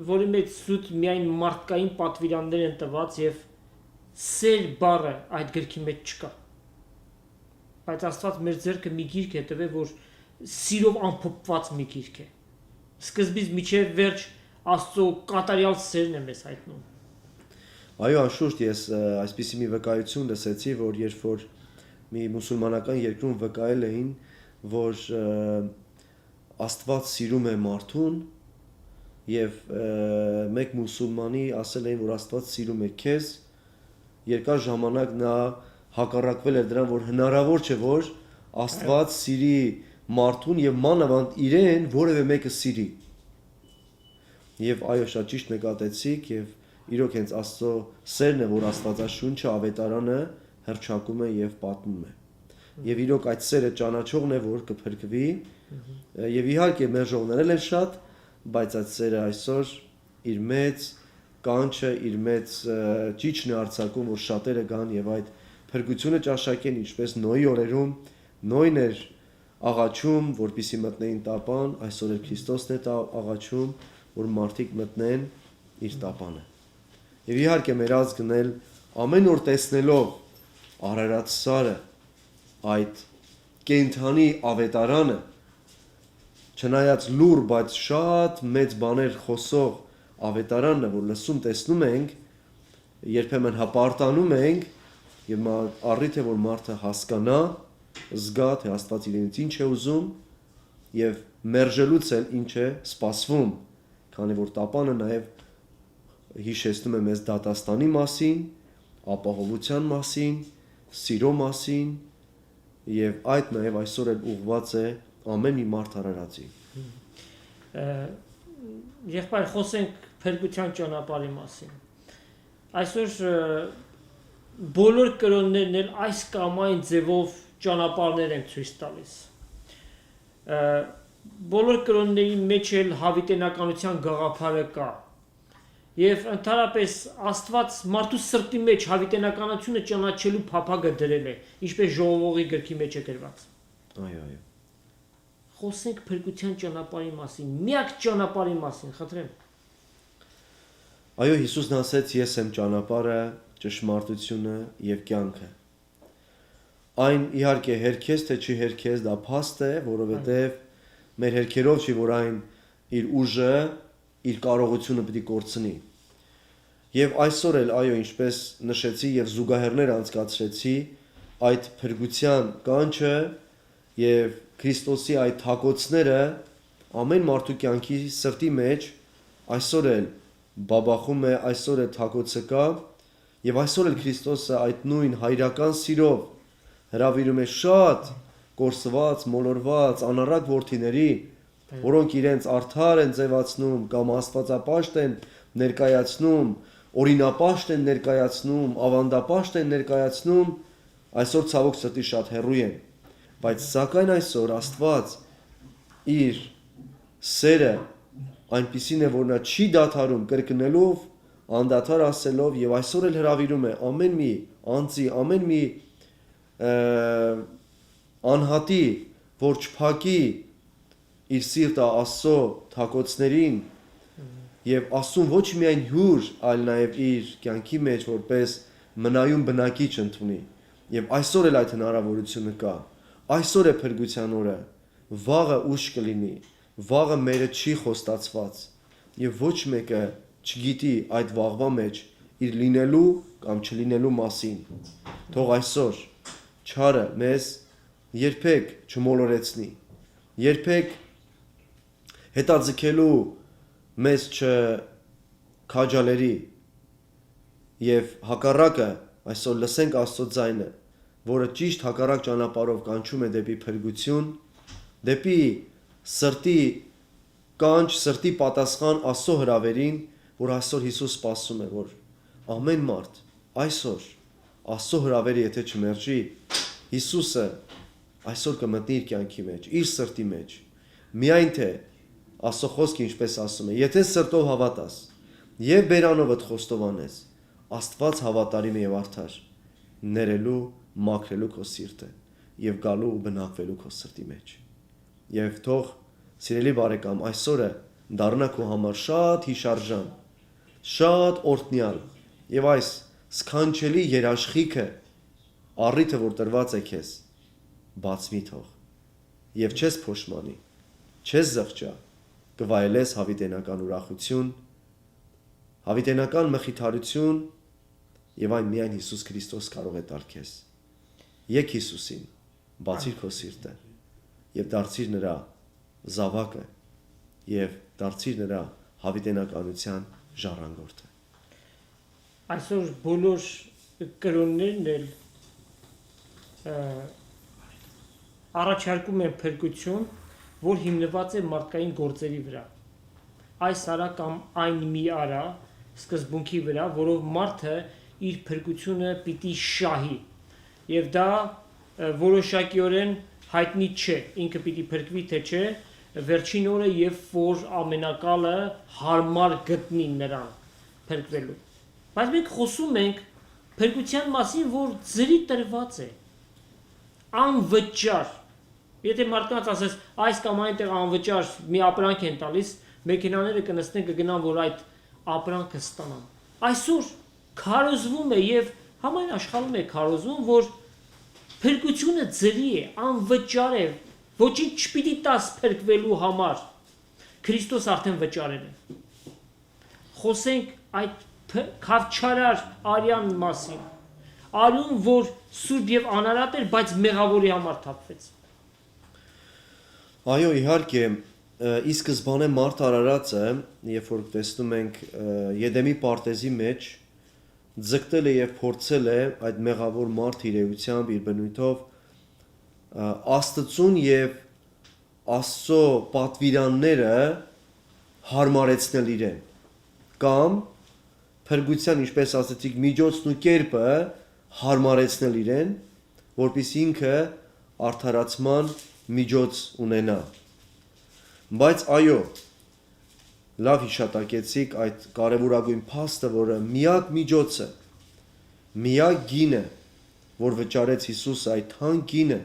որի մեջ սուտ միայն մարդկային պատվիրաններ են տված եւ սեր բառը այդ գրքի մեջ չկա։ Բայց Աստված մեր ձեռքը մի գիրք է տվել, որ սիրով ամփոփված մի գիրք է։ Սկզբից մինչև վերջ Աստծո կատարյալ սերն է մեզ հայտնում։ Այո, անշուշտ ես այսպիսի մի վկայություն լսեցի, որ երբ որ մի մուսուլմանական երկրում վկայել էին, որ Աստված սիրում է մարդուն եւ մեկ մուսուլմանի ասել էին, որ Աստված սիրում է քեզ, երկար ժամանակ նա հակառակվել էր դրան, որ հնարավոր չէ, որ Աստված սիրի մարդուն եւ մանավանդ իրեն որևէ մեկը սիրի։ Եվ այո, շատ ճիշտ նկատեցիք եւ իրոք հենց Աստծո սերն է, որ Աստվածաշունչը ավետարանը հռչակում է եւ պատմում է։ Եվ իրոք այդ սերը ճանաչողն է, որ կփրկվի, եւ իհարկե մեր ժողովներել են շատ, բայց այդ սերը այսօր իր մեծ կանչը, իր մեծ ճիճն է արձակում, որ շատերը գան եւ այդ փրկությունը ճաշակեն, ինչպես Նոյի օրերում Նոյն էր աղաչում, որպեսզի մտնեին տապան, այսօր էլ Քրիստոսն է աղաչում, որ մարդիկ մտնեն իր տապանը։ Եվ իհարկե մեր ազգն էլ ամեն օր տեսնելով Արարատ սարը, այդ կենդանի ավետարանը, չնայած լուր, բայց շատ մեծ բաներ խոսող ավետարանն է, որ լսում տեսնում ենք, երբեմն հպարտանում ենք եւ առիթ է, որ մարդը հասկանա, զգա, թե Աստված իրենից ինչ է ուզում եւ մերժելուց էլ ինչ է սպասվում, քանի որ տապանը նաեւ հիշեցնում է մեզ դատաստանի մասին, ապահովության մասին, սիրո մասին եւ այդ նաեւ այսօր էլ ուղղված է ամեն մի մարդ արարածի։ Եղբայր, խոսենք փրկության ճանապարհի մասին։ Այսօր բոլոր կրոններն էլ այս կամ այն ձևով ճանապարհներ են ցույց տալիս։ Բոլոր կրոնների մեջ էլ հավիտենականության գաղափարը կա։ Եվ ընդհանրապես Աստված մարդու սրտի մեջ հավիտենականությունը ճանաչելու փափագը դրել է, ինչպես ժողովողի գրքի մեջ է գրված։ Այո, այո։ Խոսենք փրկության ճանապարհի մասին, միակ ճանապարհի մասին, խնդրեմ։ Այո, Հիսուսն ասեց, ես եմ ճանապարհը, ճշմարտությունը եւ կյանքը։ Այն իհարկե հերքես թե չի հերքես, դա փաստ է, որովհետեւ մեր հերքերով չի, որ այն իր ուժը, իր կարողությունը պիտի կորցնի։ Եվ այսօր էլ այո, ինչպես նշեցի եւ զուգահեռներ անցկացրեցի, այդ փրկության կանչը եւ Քրիստոսի այդ թակոցները ամեն մարդու կյանքի սրտի մեջ այսօր էլ բաբախում է, այսօր է թակոցը կա եւ այսօր էլ Քրիստոսը այդ նույն հայրական սիրով հրավիրում է շատ կորսված, մոլորված, անառակ որդիների, որոնք իրենց արդար են ձևացնում կամ աստվածապաշտ են ներկայացնում, օրինապաշտ են ներկայացնում, ավանդապաշտ են ներկայացնում, այսօր ցավոք սրտի շատ հեռու են, բայց սակայն այսօր Աստված իր սերը այնպիսին է, որ նա չի դադարում կրկնելով, անդադար ասելով եւ այսօր էլ հրավիրում է ամեն մի անձի, ամեն մի անհատի, որ չփակի իր սիրտը Աստծո թակոցներին եւ Աստծուն ոչ միայն հյուր, այլ նաեւ իր կյանքի մեջ որպես մնայուն բնակիչ ընդունի։ Եվ այսօր էլ այդ հնարավորությունը կա։ Այսօր է փրկության օրը։ Վաղը ուշ կլինի։ Վաղը մերը չի խոստացված եւ ոչ մեկը չգիտի այդ վաղվա մեջ իր լինելու կամ չլինելու մասին։ Թող այսօր չարը մեզ երբեք չմոլորեցնի։ Երբեք հետաձգելու մեզ չքաջալերի եւ հակառակը այսօր լսենք Աստծո ձայնը, որը ճիշտ հակառակ ճանապարհով կանչում է դեպի փրկություն, դեպի սրտի կանչ, սրտի պատասխան Աստծո հրավերին, որ այսօր Հիսուս սպասում է, որ ամեն մարդ այսօր Աստծո հրավերը եթե չմերժի, Հիսուսը այսօր կմտնի իր կյանքի մեջ, իր սրտի մեջ։ Միայն թե Աստծո խոսքը ինչպես ասում է, եթե սրտով հավատաս եւ բերանովդ խոստովանես, Աստված հավատարիմ է եւ արդար, ներելու, մաքրելու քո սիրտը եւ գալու ու բնակվելու քո սրտի մեջ։ Եվ թող սիրելի բարեկամ, այսօրը դառնա քո համար շատ հիշարժան, շատ օրհնյալ եւ այս սքանչելի երաշխիքը առիթը որ տրված է քեզ բացվի թող եւ չես փոշմանի, չես զղջա, կվայելես հավիտենական ուրախություն, հավիտենական մխիթարություն եւ այն միայն Հիսուս Քրիստոս կարող է տալ քեզ։ Եկ Հիսուսին, բացիր քո սիրտը եւ դարձիր նրա զավակը եւ դարձիր նրա հավիտենականության ժառանգորդը։ Այսօր բոլոր կրոններն էլ առաջարկում են փրկություն, որ հիմնված է մարդկային գործերի վրա։ Այս արա կամ այն մի արա սկզբունքի վրա, որով մարդը իր փրկությունը պիտի շահի։ Եվ դա որոշակիորեն հայտնի չէ, ինքը պիտի փրկվի թե չէ, վերջին օրը երբ որ ամենակալը հարմար գտնի նրան փրկվելու։ Բայց մենք խոսում ենք փրկության մասին, որ ծրի տրված է, անվճար։ Եթե մարդկանց ասես այս կամ այնտեղ անվճար մի ապրանք են տալիս, մեքենաները կնստեն կգնան, որ այդ ապրանքը ստանան։ Այսօր քարոզվում է եւ համայն աշխարհում է քարոզվում, որ փրկությունը ծրի է, անվճար է, ոչինչ չպիտի տաս փրկվելու համար։ Քրիստոս արդեն վճարել է։ Խոսենք այդ քավչարար արյան մասին, արյուն, որ սուրբ եւ անարատ էր, բայց մեղավորի համար թափվեց։ Այո, իհարկե, ի սկզբանե մարդ արարածը, երբ որ տեսնում ենք Եդեմի պարտեզի մեջ, ձգտել է եւ փորձել է այդ մեղավոր մարդը իր էությամբ, իր բնույթով Աստծուն եւ Աստծո պատվիրանները հարմարեցնել իրեն, կամ փրկության, ինչպես ասացիք, միջոցն ու կերպը հարմարեցնել իրեն, որպեսզի ինքը արդարացման միջոց ունենա։ Բայց այո, լավ հիշատակեցիք այդ կարևորագույն փաստը, որը միակ միջոցը, միակ գինը, որ վճարեց Հիսուսը, այդ թանկ գինը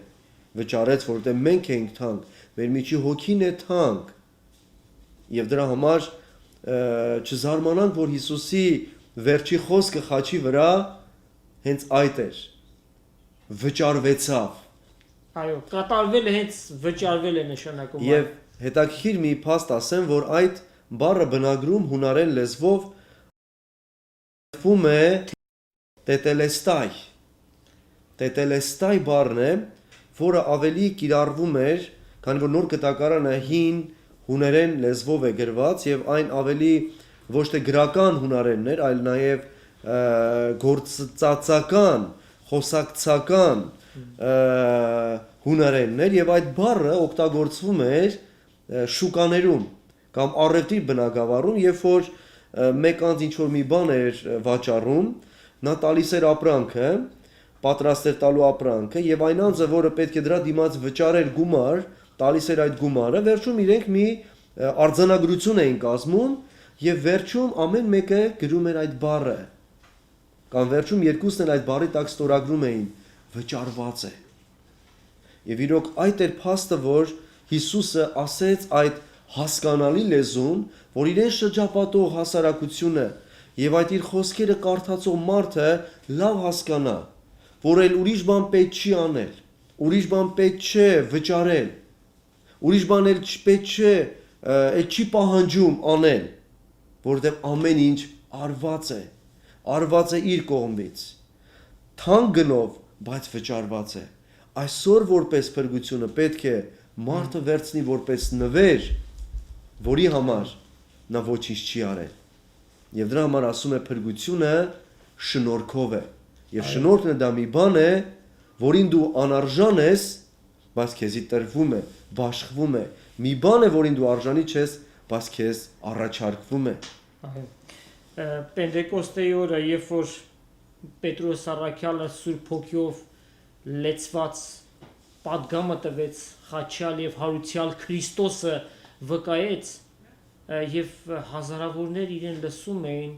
վճարեց, որտեղ մենք ենք թանկ, մեր միջի հոգին է թանկ։ Եվ դրա համար չզարմանանք, որ Հիսուսի վերջի խոսքը խաչի վրա հենց այդ էր, վճարվեցավ։ Այո, կատարվել է, հենց վճարվել է նշանակում։ Եվ հետաքրքիր մի փաստ ասեմ, որ այդ բառը բնագրում հունարեն լեզվով է տետելեստայ։ Տետելեստայ բառն է, որը ավելի կիրառվում էր, քանի որ նոր կտակարանը հին հուներեն լեզվով է գրված եւ այն ավելի ոչ թե գրական հունարենն էր, այլ նաեւ գործածական, խոսակցական հունարենն էր եւ այդ բառը օգտագործվում էր շուկաներում կամ առևտրի բնակավարում, երբ որ մեկ անձ ինչ որ մի բան էր վաճառում, նա տալիս էր ապրանքը, պատրաստ էր տալու ապրանքը եւ այն անձը, որը պետք է դրա դիմաց վճարեր գումար, տալիս էր այդ գումարը, վերջում իրենք մի արձանագրություն էին կազմում եւ վերջում ամեն մեկը գրում էր այդ բառը կամ վերջում երկուսն էլ այդ բառի տակ ստորագրում էին վճարված է։ Եվ իրոք այդ էր փաստը, որ Հիսուսը ասեց այդ հասկանալի լեզուն, որ իրեն շրջապատող հասարակությունը եւ այդ իր խոսքերը կարդացող մարդը լավ հասկանա, որ էլ ուրիշ բան պետք չի անել, ուրիշ բան պետք չէ վճարել, ուրիշ բան էլ պետք չէ, չի պահանջում անել, որտեղ ամեն ինչ արված է իր կողմից, թանկ գնով, բայց վճարված է։ Այսօր որպես փրկությունը պետք է մարդը վերցնի որպես նվեր, որի համար նա ոչինչ չի արել։ Եվ դրա համար ասում է փրկությունը շնորհքով է։ Եվ շնորհքն դա մի բան է, որին դու անարժան ես, բայց քեզի տրվում է, բաշխվում է։ Մի բան է, որին դու արժանի չես, բայց քեզ առաջարկվում է։ Պենտեկոստեի օրը, երբ որ Պետրոս Առաքյալը Սուրբ Հոգիով լեցված պատգամը տվեց խաչյալ եւ հարուցյալ Քրիստոսը վկայեց եւ հազարավորներ իրեն լսում էին,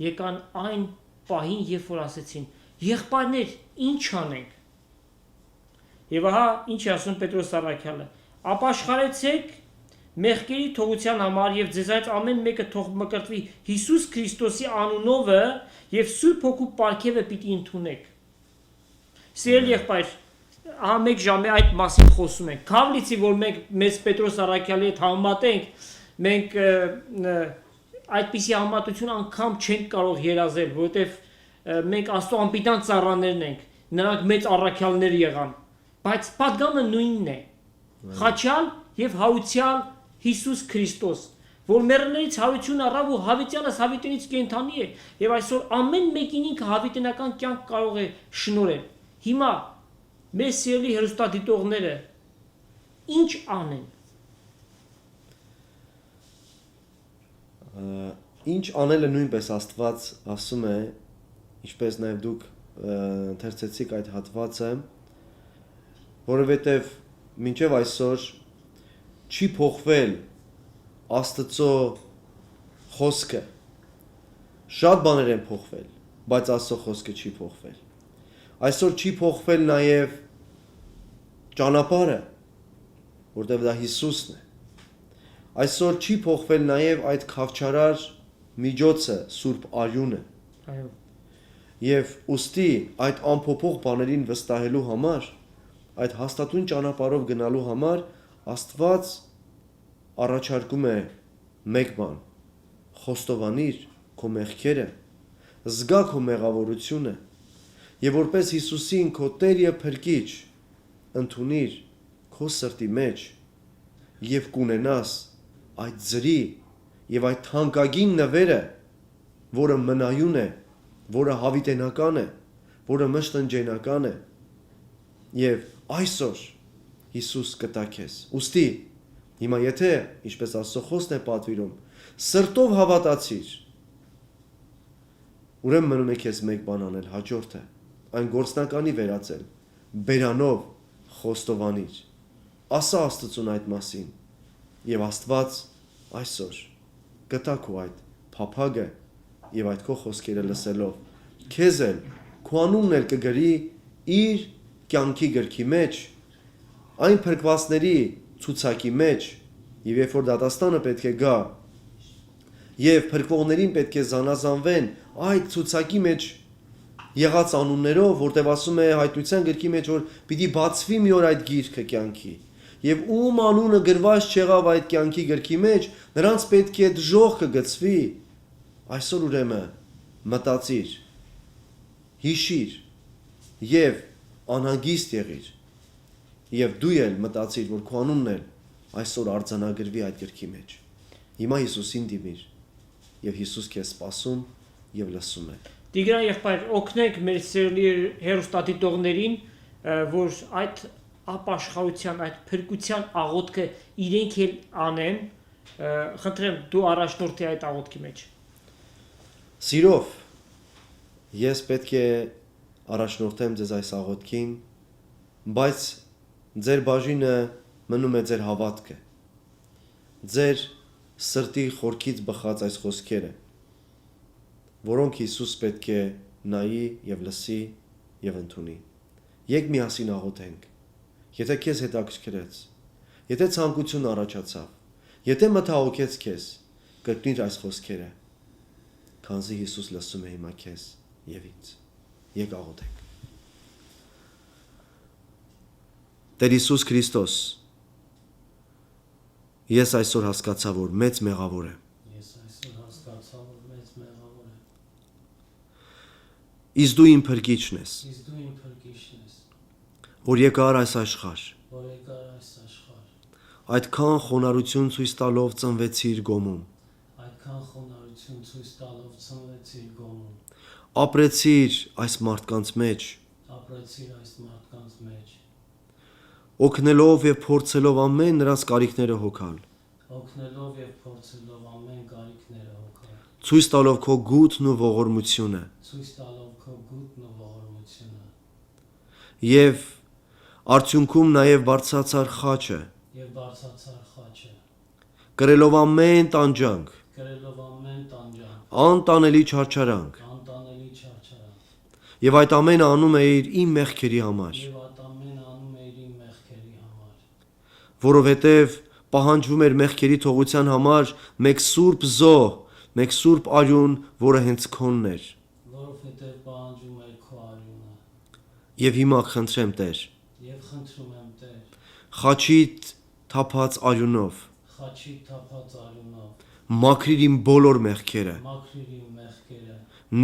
եկան այն պահին, երբ որ ասեցին. «Եղբայրներ, ինչ անենք»։ Եվ ահա ինչ է ասում Պետրոս Առաքյալը. «Ապաշխարեցեք մեղքերի թողության համար եւ ձեզանից ամեն մեկը թող մկրտվի Հիսուս Քրիստոսի անունովը եւ Սուրբ Հոգու պարգևը պիտի ընդունեք»։ Սիրելի եղբայր, ահա մեկ ժամ է այդ մասին խոսում ենք։ Քավլիցի, որ մենք մեծ Պետրոս Առաքյալի հետ համեմատենք, մենք այդպիսի համատություն անգամ չենք կարող երազել, որովհետև մենք Աստծո անպիտան ծառաներն ենք, նրանք մեծ առաքյալներ եղան, բայց պատգամը նույնն է։ Խաչյալ եւ հարուցյալ Հիսուս Քրիստոս, որ մեռելներից հարություն առավ ու հավիտյանս հավիտենից կենդանի է, եւ այսօր ամեն մեկին ինքը հավիտենական կյանք կարող է շնորհել։ Հիմա մեր սիրելի հեռուստադիտողները ինչ անեն։ Ինչ անելը նույնպես Աստված ասում է, ինչպես նաև դուք ընթերցեցիք այդ հատվածը, որովհետև մինչև այսօր չի փոխվել Աստծո խոսքը։ Շատ բաներ են փոխվել, բայց Աստծո խոսքը չի փոխվել։ Այսօր չի փոխվել նաև ճանապարհը, որտեղ դա Հիսուսն է։ Այսօր չի փոխվել նաև այդ խավչարար միջոցը, Սուրբ Արյունը։ Այո։ Եվ ուստի այդ անփոփոխ բաներին վստահելու համար, այդ հաստատուն ճանապարհով գնալու համար Աստված առաջարկում է մեկ բան. խոստովանիր քո մեղքերը, զգա քո մեղավորությունը, եւ որպես Հիսուսին քո Տեր եւ Փրկիչ ընդունիր քո սրտի մեջ եւ կունենաս այդ ձրի եւ այդ թանկագին նվերը, որը մնայուն է, որը հավիտենական է, որը մշտնջենական է, եւ այսօր Հիսուս կտա քեզ։ Ուստի հիմա եթե, ինչպես Աստծո խոսքն է պատվիրում, սրտով հավատացիր, ուրեմն մնում է քեզ մեկ բան անել, հաջորդը, այն գործնականի վերածել, բերանով խոստովանիր, ասա Աստծուն այդ մասին, եւ Աստված այսօր կտա քո այդ փափագը եւ այդ քո խոսքերը լսելով քեզ էլ քո անունն էլ կգրի իր կյանքի գրքի մեջ, այն փրկվածների ցուցակի մեջ, եւ երբ որ դատաստանը պետք է գա եւ փրկվողներին պետք է զանազանվեն այդ ցուցակի մեջ եղած անուններով, որտեղ ասում է հայտնության գրքի մեջ, որ պիտի բացվի մի օր այդ գիրքը կյանքի, եւ ում անունը գրված չեղավ այդ կյանքի գրքի մեջ, նրանց պետք է դժոխքը գցվի։ Այսօր ուրեմն մտածիր, հիշիր եւ անհանգիստ եղիր, եւ դու էլ մտածիր, որ քո անունն էլ այսօր արձանագրվի այդ գրքի մեջ։ Հիմա Հիսուսին դիմիր, եւ Հիսուս քեզ սպասում եւ լսում է։ Տիգրան եղբայր, օգնենք մեր սիրելի հեռուստադիտողներին, որ այդ ապաշխարության, այդ փրկության աղոթքը իրենք էլ անեն, խնդրեմ դու առաջնորդի այդ աղոթքի մեջ։ Սիրով, ես պետք է առաջնորդեմ ձեզ այս աղոթքին, բայց ձեր բաժինը մնում է ձեր հավատքը, ձեր սրտի խորքից բխած այս խոսքերը, որոնք Հիսուս պետք է նայի եւ լսի եւ ընդունի։ Եկ միասին աղոթենք։ Եթե քեզ հետաքրքրեց, եթե ցանկություն առաջացավ, եթե մտահոգեց քեզ, կրկնիր այս խոսքերը, քանզի Հիսուս լսում է հիմա քեզ եւ ինձ։ Եկ աղոթենք։ Տեր Հիսուս Քրիստոս, ես այսօր հասկացա, որ մեծ մեղավոր եմ։ Իսկ դու իմ փրկիչն ես, որ եկար այս աշխարհ, Այդքան խոնարհություն ցույց տալով ծնվեցիր գոմում։ Այդքան խոնարհություն ցույց տալով ծնվեցիր գոմում։ Ապրեցիր այս մարդկանց մեջ, Ապրեցիր այս մարդկանց մեջ։ օգնելով եւ փորձելով ամեն նրանց կարիքները հոգալ։ Օգնելով եւ փորձելով ամեն կարիքները հոգալ։ Ցույց տալով քո գութն ու ողորմությունը Ցույց տալով քո գութն ու ողորմությունը։ եւ արդյունքում նաեւ բարձրացար խաչը, Եվ բարձրացար խաչը։ կրելով ամեն տանջանք, Կրելով ամեն տանջանք, անտանելի չարչարանք, անտանելի չարչարանք։ եւ այդ ամենը անում էիր իմ մեղքերի համար, Եվ այդ ամենը անում էիր իմ մեղքերի համար։ որովհետեւ պահանջվում էր մեղքերի թողության համար մեկ սուրբ զոհ, մեկ սուրբ արյուն, որը հենց քոնն էր։ Որովհետև պահանջում էր քո արյունը։ Եվ հիմա խնդրեմ Տեր, Եվ խնդրում եմ Տեր, խաչիդ թափած արյունով խաչի թափած արյունով, մաքրիր իմ բոլոր մեղքերը, մաքրիր իմ մեղքերը,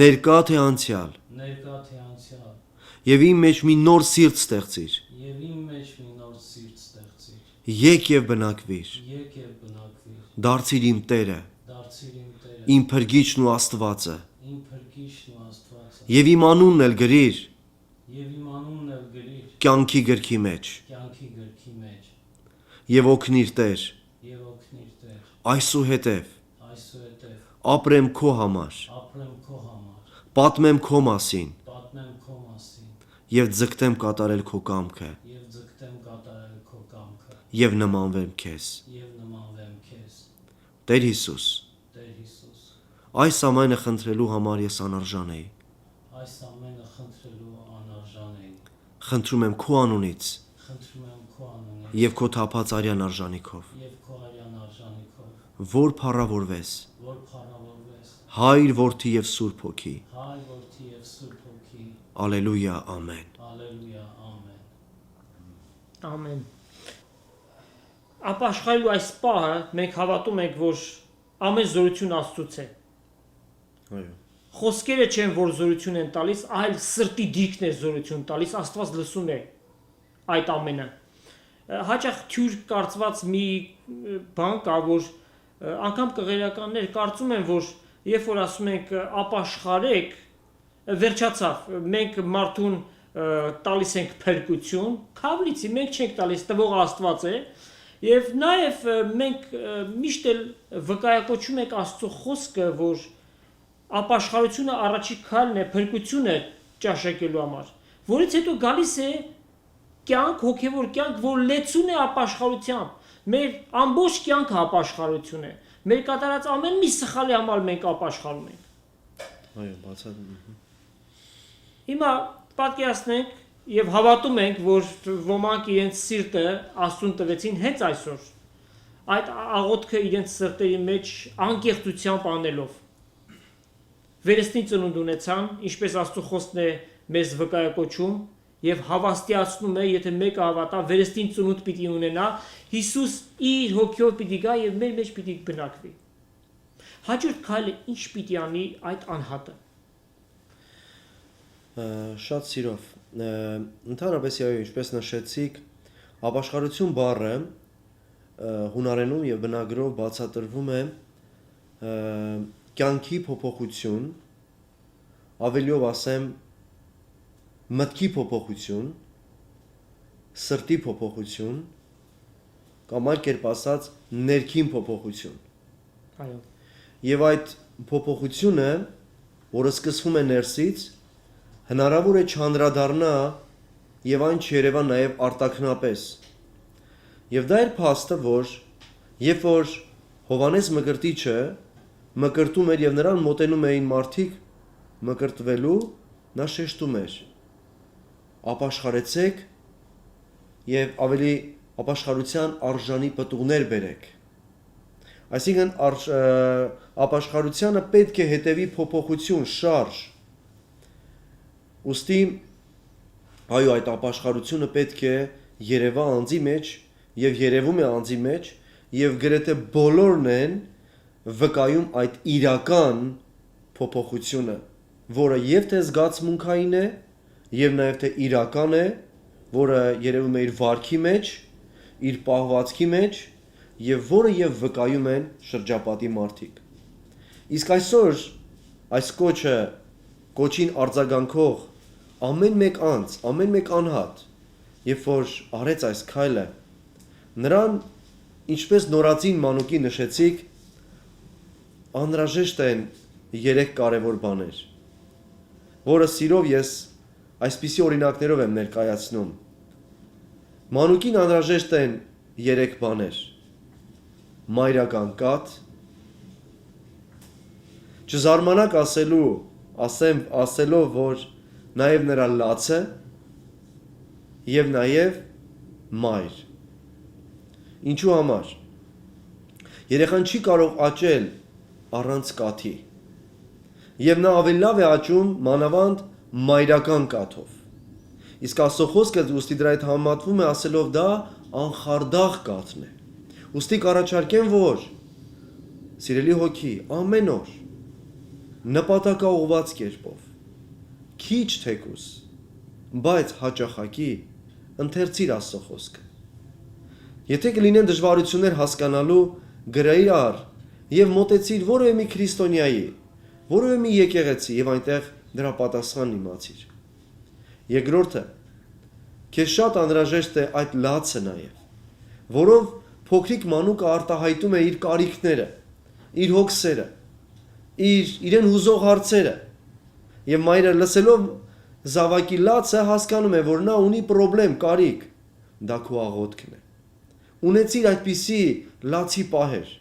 ներկա թե անցյալ, ներկա թե անցյալ, եւ իմ մեջ մի նոր սիրտ ստեղծիր։ եւ իմ մեջ մի նոր սիրտ ստեղծիր։ Եկ եւ բնակվիր, Եկ եւ բնակվիր, դարձիր իմ Տերը, դարձիր իմ Տերը, իմ փրկիչն ու Աստվածը, իմ փրկիչն ու Աստվածը, եւ իմ անունն էլ գրիր եւ իմ անունն էլ գրիր կյանքի գրքի մեջ, կյանքի գրքի մեջ, եւ օգնիր Տեր, եւ օգնիր Տեր, այսուհետև այսուհետև ապրեմ քո համար, ապրեմ քո համար, պատմեմ քո մասին պատմեմ քո մասին եւ ձգտեմ կատարել քո կամքը եւ ձգտեմ կատարել քո կամքը եւ նմանվեմ քեզ։ եւ նմանվեմ քեզ, Տեր Հիսուս, Տեր Հիսուս։ այս ամենը խնդրելու համար ես անարժան եի։ Այս ամենը խնդրելու անարժան եմ։ Խնդրում եմ քո անունից Խնդրում եմ քո անունից եւ քո թափած արյան արժանիքով, եւ քո արյան արժանիքով, որ փառավորվես որ փառավորվես Հայր, Որդի եւ Սուրբ Հոգի։ Հայ, Որդի եւ Սուրբ Հոգի։ Ալելույա, ամեն։ Ալելույա, ամեն։ Ամեն։ Ապաշխարելու այս պահը մենք հավատում ենք, որ ամեն զորություն Աստծուց է։ Այո։ Խոսքերը չեն, որ զորություն են տալիս, այլ սրտի դիրքն է զորություն տալիս, Աստված լսում է այդ ամենը։ Հաճախ թյուր կարծված մի բան կա, որ անգամ կղերականներ կարծում են, որ երբ որ ասում ենք ապաշխարեք, վերջացավ, մենք մարդուն տալիս ենք փրկություն, քավլիցի մենք չենք տալիս, տվողը Աստված է, եւ նաեւ մենք միշտ էլ վկայակոչում ենք Աստծո խոսքը, որ ապաշխարությունը առաջի քայլն է, փրկությունը ճաշակելու համար, որից հետո գալիս է կյանք, հոգևոր կյանք, որ լեցուն է ապաշխարությամբ։ Մեր ամբողջ կյանքը ապաշխարություն է։ Մեր կատարած ամեն մի սխալի համար մենք ապաշխարում ենք։ Այո, բացատրում։ Հիմա պատկերացնենք եւ հավատում ենք, որ ոմանք իրենց սիրտը Աստծուն տվեցին հենց այսօր։ Այդ աղոթքը իրենց սրտերի մեջ անկեղծությամբ անելով։ Վերստին ծնունդ ունեցան, ինչպես Աստծո խոսքն է մեզ վկայակոչում եւ հավաստիացնում է, եթե մեկը հավատա, վերստին ծնունդ պիտի ունենա, Հիսուս իր հոգյով պիտի գա եւ մեր մեջ պիտի բնակվի։ Հաջորդ քայլը ինչ պիտի անի այդ անհատը։ Շատ սիրով։ Ընդհանրապես այո, ինչպես նշեցիք, ապաշխարություն բառը հունարենում եւ բնագրով բացատրվում է կյանքի փոփոխություն, ավելիով ասեմ մտքի փոփոխություն, սրտի փոփոխություն, կամ այլ կերպ ասած ներքին փոփոխություն։ Այո։ Եվ այդ փոփոխությունը, որը սկսվում է ներսից, հնարավոր է չանդրադառնա եւ այն չերևա նաեւ արտաքնապես։ Եվ դա էր փաստը, որ երբ որ Հովանես Մկրտիչը մկրտում էր եւ նրան մոտենում էին մարդիկ մկրտվելու, նա շեշտում էր. ապաշխարեցեք եւ ավելի ապաշխարության արժանի պտուղներ բերեք։ Այսինքն ապաշխարությանը պետք է հետևի փոփոխություն, շարժ։ Ուստի այո, այդ ապաշխարությունը պետք է երևա անձի մեջ եւ երևում է անձի մեջ եւ գրեթե բոլորն են վկայում այդ իրական փոփոխությունը, որը եւ թե զգացմունքային է եւ նաեւ թե իրական է, որը երևում է իր վարքի մեջ, իր պահվածքի մեջ եւ որը եւ վկայում են շրջապատի մարդիկ։ Իսկ այսօր այս կոչին արձագանքող ամեն մեկ անձ, ամեն մեկ անհատ, երբ որ արեց այս քայլը, նրան ինչպես նորածին մանուկի նշեցիք, անհրաժեշտ են 3 կարևոր բաներ, որը սիրով ես այսպիսի օրինակներով եմ ներկայացնում։ Մանուկին անհրաժեշտ են 3 բաներ. մայրական կաթ, չզարմանաք ասելով, որ նաև նրա լացը եւ նաև մայր։ Ինչու համար։ Երեխան չի կարող աճել առանց կաթի։ Եվ նա ավելի լավ է աճում մանավանդ մայրական կաթով։ Իսկ Աստծո խոսքը ուստի դրա հետ համատվում է ասելով դա անխարդախ կաթն է։ Ուստի կառաջարկեմ, որ սիրելի հոգի ամեն օր նպատակաուղված կերպով քիչ թեկուս, բայց հաճախակի ընթերցիր Աստծո խոսքը։ Եթե կլինեն դժվարություններ հասկանալու, գրիր եւ մոտեցիր որևէ մի քրիստոնյայի, որևէ մի եկեղեցի եւ այնտեղ դրա պատասխանն իմացիր։ Երկրորդը, քեզ շատ անհրաժեշտ է այդ լացը նաեւ, որով փոքրիկ մանուկը արտահայտում է իր կարիքները, իր հոգսերը, իրեն հուզող հարցերը։ Եվ մայրը լսելով զավակի լացը հասկանում է, որ նա ունի խնդրեմ, կարիք, դա քո աղոթքն է։ Ունեցիր այդպիսի լացի պահեր։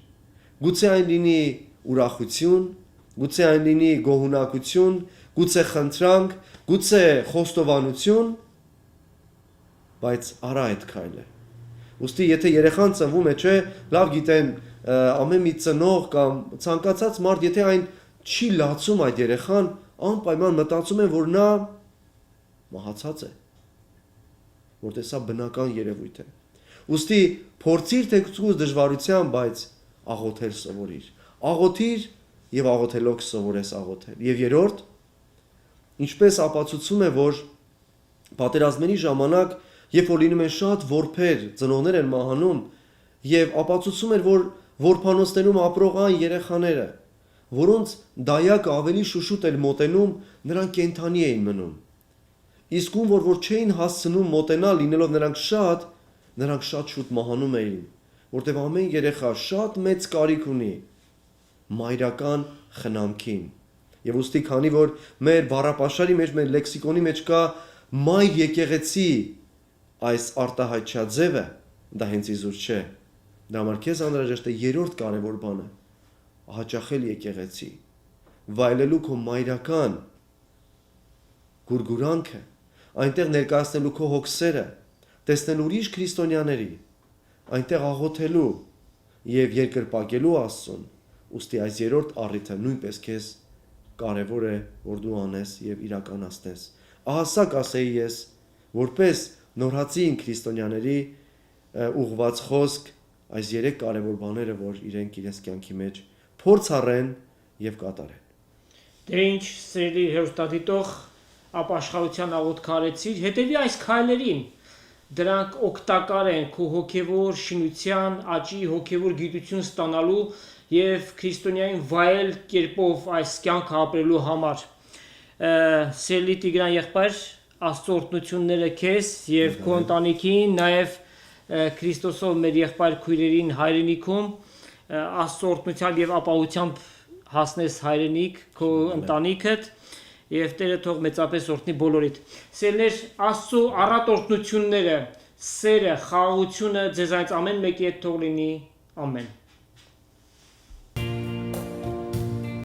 Գուցե այն լինի ուրախություն, գուցե այն լինի գոհունակություն, գուցե խնդրանք, գուցե խոստովանություն, բայց արա այդ քայլը։ Ուստի եթե երեխան ծնվում է, չէ, լավ գիտեն ամեն մի ծնող կամ ցանկացած մարդ, եթե այն չի լացում այդ երեխան, անպայման մտածում են, որ նա մահացած է, որտեղ սա բնական երևույթ է։ Ուստի փորձիր թեկուզ դժվարությամբ, բայց աղոթել սովորիր։ Աղոթիր եւ աղոթելով սովորես աղոթել։ Եվ երրորդ, ինչպես ապացուցում է, որ պատերազմների ժամանակ, երբ որ լինում են շատ որբեր, ծնողներ են մահանում, եւ ապացուցում էր, որ որբանոցներում ապրող այն երեխաները, որոնց դայակը ավելի շուշուտ էր մոտենում, նրանք կենթանի էին մնում։ Իսկ ում որ չէին հասցնում մոտենալ, լինելով նրանք շատ շուտ մահանում էին, որտեղ ամեն երեխա շատ մեծ կարիք ունի մայրական խնամքին։ Եվ ուստի քանի որ մեր բառապաշարի մեջ, մեր լեքսիկոնի մեջ կա մայր եկեղեցի այս արտահայտչաձևը, դա հենց իզուր չէ։ Դա համար քեզ անհրաժեշտ է երրորդ կարևոր բանը՝ հաճախել եկեղեցի, վայելելու քո մայրական գուրգուրանքը, այնտեղ ներկայացնելու քո հոգսերը, տեսնելու ուրիշ քրիստոնյաների, այնտեղ աղոթելու եւ երկրպագելու Աստծուն։ Ուստի այս երրորդ առիթը նույնպես քեզ կարևոր է, որ դու անես եւ իրականացնես։ Ահա սա կասեի ես, որպես նորածին քրիստոնյաների ուղված խոսք, այս 3 կարևոր բաները, որ իրենք իրենց կյանքի մեջ փորձ առեն եւ կատարեն։ Դե ինչ, սիրելի հերոստատիտող, ապաշխարության աղոթք արեցիր, հետևի այս քայլերին։ Դրանք օգտակար են քո հոգևոր շինության, աճի, հոգևոր գիտություն ստանալու եւ քրիստոնյային վայել կերպով այս կյանքը ապրելու համար։ Սիրելի Տիգրան եղբայր, Աստծո օրհնությունները քեզ եւ քո ընտանիքին, նաեւ Քրիստոսով մեր եղբայր քույրերին հայրենիքում, Աստծո օրհնությամբ եւ ապահովությամբ հասնես հայրենիք, քո ընտանիքդ եւ Տերը թող մեծապես օրհնի բոլորիդ։ Սիրելիներ, Աստծո առատ օրհնությունները, սերը, խաղաղությունը ձեզ ամեն մեկի հետ թող լինի։ Ամեն։